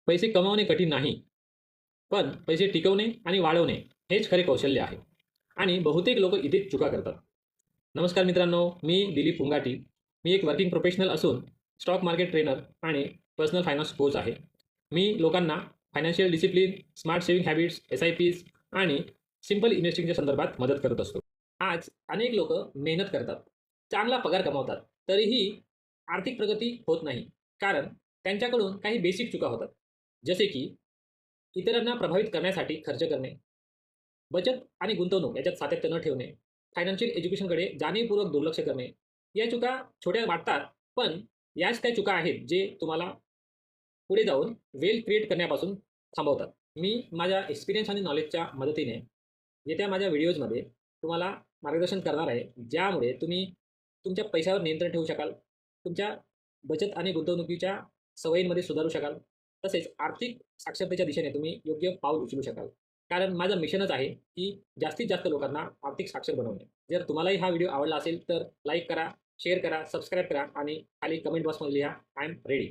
पैसे कमावणे कठीण नाही, पण पैसे टिकवणे आणि वाढवणे हेच खरे कौशल्य आहे. आणि बहुतेक लोक इथेच चुका करतात. नमस्कार मित्रांनो, मी दिलीप पुंगाटी. मी एक वर्किंग प्रोफेशनल असून स्टॉक मार्केट ट्रेनर आणि पर्सनल फायनान्स कोच आहे. मी लोकांना financial discipline, smart saving habits, SIPs आणि सिंपल इन्व्हेस्टिंगच्या संदर्भात मदत करत असतो. आज अनेक लोक मेहनत करतात, चांगला पगार कमावतात, तरीही आर्थिक प्रगती होत नाही. कारण त्यांच्याकडून काही बेसिक चुका होतात. जसे की इतरांना प्रभावित करण्यासाठी खर्च करणे, बचत आणि गुंतवणूक याच्यात सातत्य न ठेवणे, फायनान्शियल एज्युकेशनकडे जाणीवपूर्वक दुर्लक्ष करणे. या चुका छोट्या वाटतात, पण याच त्या चुका आहेत जे तुम्हाला पुढे जाऊन वेल्थ क्रिएट करण्यापासून थांबवतात. मी माझ्या एक्सपिरियन्स आणि नॉलेजच्या मदतीने येत्या माझ्या व्हिडिओजमध्ये तुम्हाला मार्गदर्शन करणार आहे, ज्यामुळे तुम्ही तुमच्या पैशावर नियंत्रण ठेवू शकाल, तुमच्या बचत आणि गुंतवणुकीच्या सवयींमध्ये सुधारू शकाल, तसेच आर्थिक साक्षरतेच्या दिशेने तुम्ही योग्य पाऊल उचलू शकाल. कारण माझं मिशनच आहे की जास्तीत जास्त लोकांना आर्थिक साक्षर बनवणे. जर तुम्हालाही हा व्हिडिओ आवडला असेल तर लाईक करा, शेअर करा, सबस्क्राईब करा आणि खाली कमेंट बॉक्समध्ये लिहा, आय एम रेडी.